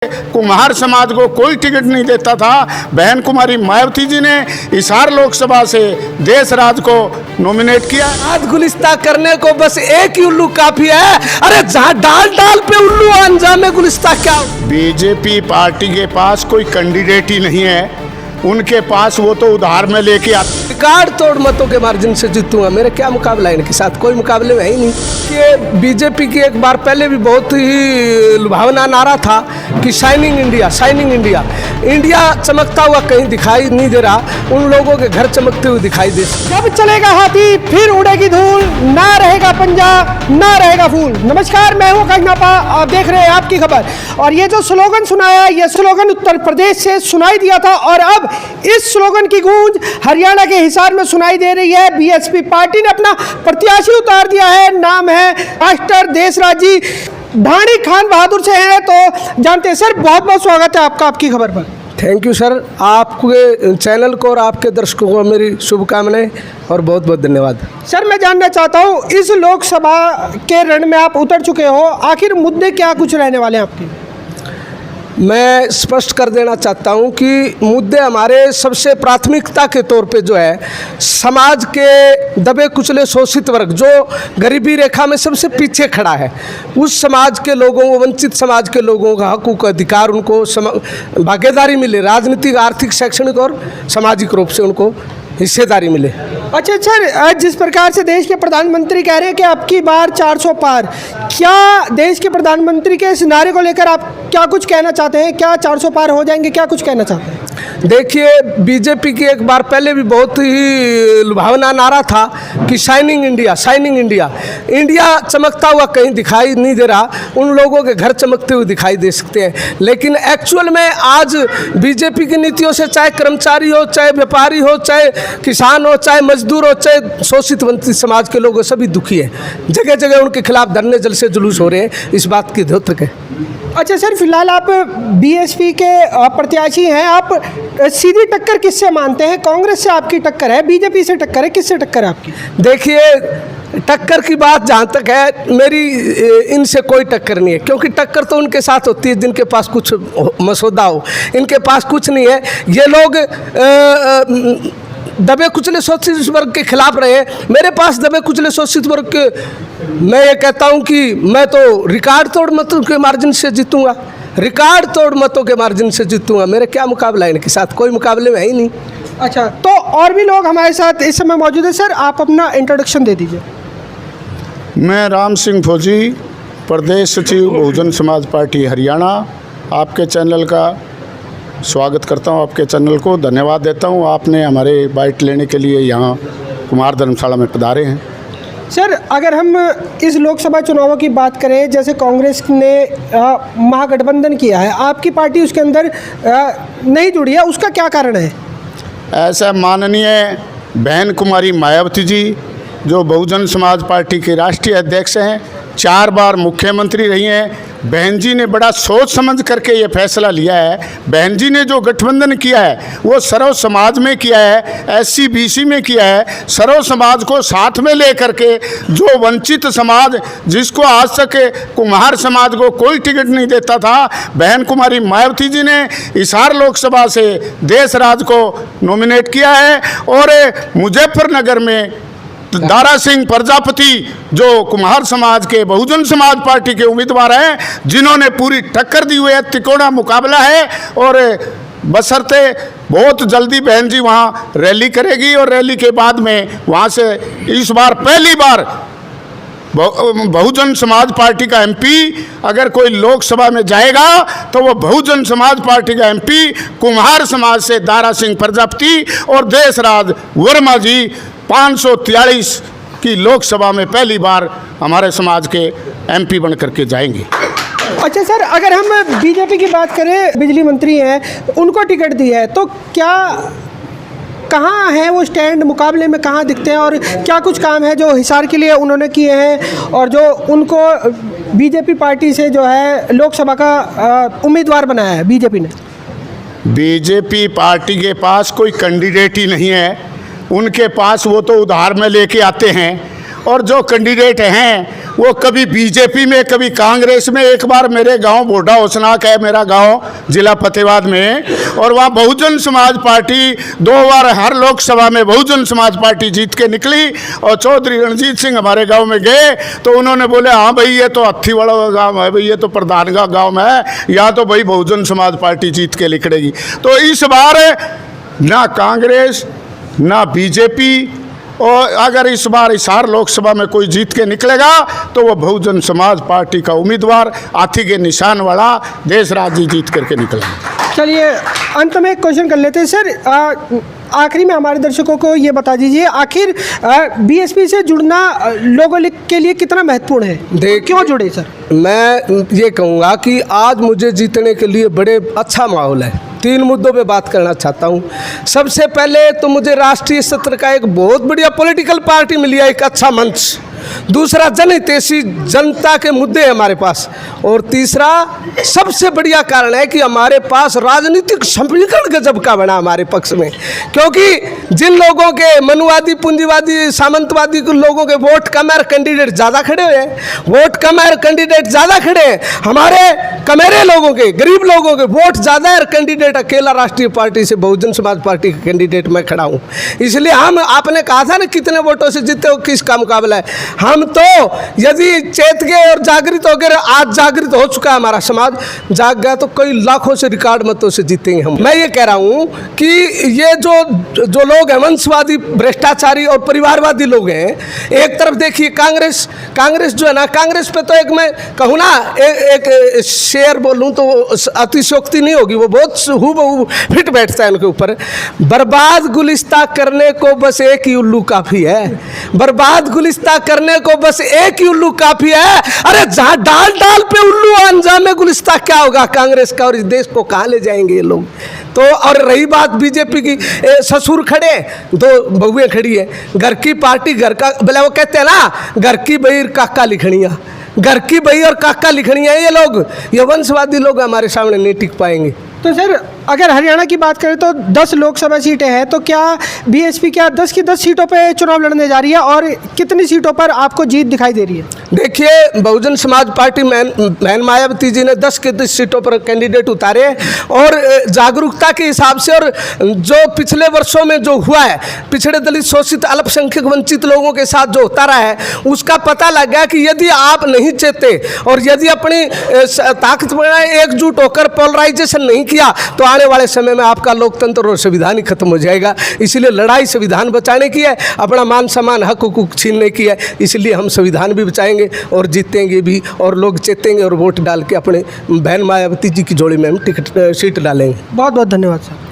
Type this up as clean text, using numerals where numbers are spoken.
कुम्हार समाज को कोई टिकट नहीं देता था। बहन कुमारी मायावती जी ने हिसार लोकसभा से देश राज को नॉमिनेट किया। आज गुलिस्ता करने को बस एक ही उल्लू काफी है। अरे जहाँ डाल डाल पे उल्लू अंजाम गुलिस्ता क्या। बीजेपी पार्टी के पास कोई कैंडिडेट ही नहीं है, उनके पास वो तो उधार में लेके आते। रिकॉर्ड तोड़ मतों के मार्जिन से जीतूंगा, मेरा क्या मुकाबला है इनके साथ, कोई मुकाबले में है ही नहीं। ये बीजेपी की एक बार पहले भी बहुत ही लुभावना नारा था कि shining India, shining India. India चमकता हुआ कहीं दिखाई नहीं दे रहा, उन लोगों के घर चमकते हुए दिखाई दे। जब चलेगा हाथी फिर उड़ेगी धूल, ना रहेगा पंजा ना रहेगा फूल। नमस्कार, मैं हूँ कजनापा, आप देख रहे हैं आपकी खबर। और ये जो स्लोगन सुनाया, ये स्लोगन उत्तर प्रदेश से सुनाई दिया था और अब इस स्लोगन की गूंज हरियाणा के हिसार में सुनाई दे रही है। बीएसपी पार्टी ने अपना प्रत्याशी उतार दिया है, नाम है मास्टर देशराज जी, ढाणी खान बहादुर से हैं। तो जानते हैं सर, बहुत बहुत स्वागत है आपका आपकी खबर पर। थैंक यू सर, आपके चैनल को और आपके दर्शकों को मेरी शुभकामनाएं और बहुत बहुत धन्यवाद। सर, मैं जानना चाहता हूँ, इस लोकसभा के रण में आप उतर चुके हो, आखिर मुद्दे क्या कुछ रहने वाले हैं आपके? मैं स्पष्ट कर देना चाहता हूं कि मुद्दे हमारे सबसे प्राथमिकता के तौर पे जो है, समाज के दबे कुचले शोषित वर्ग जो गरीबी रेखा में सबसे पीछे खड़ा है, उस समाज के लोगों को, वंचित समाज के लोगों का हकूक अधिकार, उनको भागीदारी मिले, राजनीतिक, आर्थिक, शैक्षणिक और सामाजिक रूप से उनको हिस्सेदारी मिले। अच्छा सर, जिस प्रकार से देश के प्रधानमंत्री कह रहे हैं कि अब की बार 400 पार, क्या देश के प्रधानमंत्री के इस नारे को लेकर आप क्या कुछ कहना चाहते हैं? क्या 400 पार हो जाएंगे, क्या कुछ कहना चाहते हैं? देखिए, बीजेपी की एक बार पहले भी बहुत ही लुभावना नारा था कि shining India, shining India. India चमकता हुआ कहीं दिखाई नहीं दे रहा, उन लोगों के घर चमकते हुए दिखाई दे सकते हैं। लेकिन एक्चुअल में आज बीजेपी की नीतियों से चाहे कर्मचारी हो, चाहे व्यापारी हो, चाहे किसान हो, चाहे मजदूर हो, चाहे शोषित वंचित समाज के लोग हो, सभी दुखी है। जगह जगह उनके खिलाफ धरने जलसे जुलूस हो रहे हैं, इस बात की द्योतक है। अच्छा सर, फिलहाल आप बीएसपी के प्रत्याशी हैं, आप सीधी टक्कर किससे मानते हैं? कांग्रेस से आपकी टक्कर है, बीजेपी से टक्कर है, किससे टक्कर है आपकी? देखिए, टक्कर की बात जहाँ तक है, मेरी इनसे कोई टक्कर नहीं है, क्योंकि टक्कर तो उनके साथ होती है जिनके पास कुछ मसौदा हो। इनके पास कुछ नहीं है। ये लोग दबे कुचले शोषित वर्ग के खिलाफ रहे, मेरे पास दबे कुचले शोषित वर्ग के, मैं ये कहता हूँ कि मैं तो रिकॉर्ड तोड़ मतों के मार्जिन से जीतूंगा, रिकॉर्ड तोड़ मतों के मार्जिन से जीतूंगा। मेरा क्या मुकाबला है इनके साथ, कोई मुकाबले में है ही नहीं। अच्छा, तो और भी लोग हमारे साथ इस समय मौजूद है। सर, आप अपना इंट्रोडक्शन दे दीजिए। मैं राम सिंह फौजी, प्रदेश सचिव बहुजन समाज पार्टी हरियाणा, आपके चैनल का स्वागत करता हूं, आपके चैनल को धन्यवाद देता हूं। आपने हमारे बाइट लेने के लिए यहाँ कुमार धर्मशाला में पधारे हैं। सर, अगर हम इस लोकसभा चुनावों की बात करें, जैसे कांग्रेस ने महागठबंधन किया है, आपकी पार्टी उसके अंदर नहीं जुड़ी है, उसका क्या कारण है? ऐसा माननीय बहन कुमारी मायावती जी, जो बहुजन समाज पार्टी के राष्ट्रीय अध्यक्ष हैं, 4 बार मुख्यमंत्री रही हैं। बहन जी ने बड़ा सोच समझ करके ये फैसला लिया है। बहन जी ने जो गठबंधन किया है वो सर्व समाज में किया है, SC BC में किया है, सर्व समाज को साथ में ले करके। जो वंचित समाज, जिसको आज तक कुम्हार समाज को कोई टिकट नहीं देता था, बहन कुमारी मायावती जी ने हिसार लोकसभा से देश राज को नॉमिनेट किया है। और मुजफ्फरनगर में दारा सिंह प्रजापति, जो कुम्हार समाज के बहुजन समाज पार्टी के उम्मीदवार हैं, जिन्होंने पूरी टक्कर दी हुई है, तिकोना मुकाबला है। और बशर्ते बहुत जल्दी बहन जी वहाँ रैली करेगी और रैली के बाद में वहाँ से इस बार पहली बार बहुजन समाज पार्टी का MP अगर कोई लोकसभा में जाएगा तो वो बहुजन समाज पार्टी का MP कुम्हार समाज से दारा सिंह प्रजापति और देशराज वर्मा जी 543 की लोकसभा में पहली बार हमारे समाज के MP बन करके जाएंगे। अच्छा सर, अगर हम बीजेपी की बात करें, बिजली मंत्री हैं, उनको टिकट दी है, तो क्या कहाँ है वो स्टैंड, मुकाबले में कहाँ दिखते हैं और क्या कुछ काम है जो हिसार के लिए उन्होंने किए हैं और जो उनको बीजेपी पार्टी से जो है लोकसभा का उम्मीदवार बनाया है बीजेपी ने? बीजेपी पार्टी के पास कोई कैंडिडेट ही नहीं है, उनके पास वो तो उधार में लेके आते हैं। और जो कैंडिडेट हैं वो कभी बीजेपी में कभी कांग्रेस में। एक बार मेरे गांव बोडा ओसनाक है मेरा गांव जिला फतेहाबाद में, और वहाँ बहुजन समाज पार्टी 2 बार हर लोकसभा में बहुजन समाज पार्टी जीत के निकली। और चौधरी रणजीत सिंह हमारे गांव में गए तो उन्होंने बोले हाँ भाई ये तो अत्थीवाड़ा का गाँव है, भाई ये तो प्रधानगा गाँव है, यहाँ तो भाई बहुजन समाज पार्टी जीत के निकलेगी। तो इस बार ना कांग्रेस ना बीजेपी, और अगर इस बार हिसार लोकसभा में कोई जीत के निकलेगा तो वो बहुजन समाज पार्टी का उम्मीदवार हाथी के निशान वाला देश राज्य जीत करके निकलेगा। चलिए अंत में एक क्वेश्चन कर लेते हैं सर। आखिरी में हमारे दर्शकों को ये बता दीजिए, आखिर बीएसपी से जुड़ना लोगों के लिए कितना महत्वपूर्ण है, क्यों जुड़े सर? मैं ये कहूँगा कि आज मुझे जीतने के लिए बड़े अच्छा माहौल है। 3 मुद्दों पे बात करना चाहता हूँ। सबसे पहले तो मुझे राष्ट्रीय स्तर का एक बहुत बढ़िया पॉलिटिकल पार्टी मिली है, एक अच्छा मंच। दूसरा जनहितैषी जनता के मुद्दे हैं हमारे पास। और तीसरा सबसे बढ़िया कारण है कि हमारे पास राजनीतिक समीकरण गजब का बना हमारे पक्ष में, क्योंकि जिन लोगों के मनुवादी पूंजीवादी सामंतवादी लोगों के वोट कम है, कैंडिडेट ज़्यादा खड़े हुए हैं, वोट कम है, कैंडिडेट ज़्यादा खड़े हैं। हमारे कमेरे लोगों के, गरीब लोगों के वोट ज़्यादा है, कैंडिडेट अकेला राष्ट्रीय पार्टी से बहुजन समाज पार्टी का कैंडिडेट मैं खड़ा हूँ। इसलिए हम, आपने कहा था ना कितने वोटों से जीते हो, किसका मुकाबला है, हम तो यदि चेत गए और जागृत हो गए, आज जागृत हो चुका है हमारा समाज, जाग गया तो कई लाखों से रिकॉर्ड मतों से जीतेंगे हम। मैं ये कह रहा हूँ कि ये जो लोग हैं वंशवादी भ्रष्टाचारी और परिवारवादी लोग हैं, एक तरफ देखिए कांग्रेस जो है ना, कांग्रेस पे तो एक मैं कहूँ ना एक शेर बोलूँ तो अतिशोक्ति नहीं होगी, वो बहुत हूबहू फिट बैठता है उनके ऊपर। बर्बाद गुलिस्ता करने को बस एक ही उल्लू काफ़ी है, बर्बाद गुलिस्ता करने को बस एक ही उल्लू काफ़ी है। अरे जहाँ डाल डाल पे उल्लू, अंजाम में गुलिस्ता क्या होगा कांग्रेस का, और इस देश को कहाँ ले जाएंगे ये लोग। तो और रही बात बीजेपी की, ससुर खड़े तो बहुएं खड़ी है, घर की पार्टी घर का, बोले वो कहते हैं ना घर की बही काका लिखनिया, घर की बही और काका लिखनिया, ये लोग, ये वंशवादी लोग हमारे सामने नहीं टिक पाएंगे। तो सर अगर हरियाणा की बात करें तो 10 लोकसभा सीटें हैं, तो क्या बीएसपी क्या 10 की 10 सीटों पे चुनाव लड़ने जा रही है, और कितनी सीटों पर आपको जीत दिखाई दे रही है? देखिए बहुजन समाज पार्टी बहन मायावती जी ने 10 की 10 सीटों पर कैंडिडेट उतारे, और जागरूकता के हिसाब से और जो पिछले वर्षों में जो हुआ है, पिछड़े दलित शोषित अल्पसंख्यक वंचित लोगों के साथ जो होता रहा है, उसका पता लग गया कि यदि आप नहीं चेते और यदि अपनी ताकत बनाए एकजुट होकर पोलराइजेशन नहीं किया तो आने वाले समय में आपका लोकतंत्र और संविधान ही खत्म हो जाएगा। इसलिए लड़ाई संविधान बचाने की है, अपना मान सम्मान हक हुकूक छीनने की है। इसलिए हम संविधान भी बचाएंगे और जीतेंगे भी, और लोग चेतेंगे और वोट डाल के अपने बहन मायावती जी की जोड़ी में हम टिकट सीट डालेंगे। बहुत बहुत धन्यवाद सर।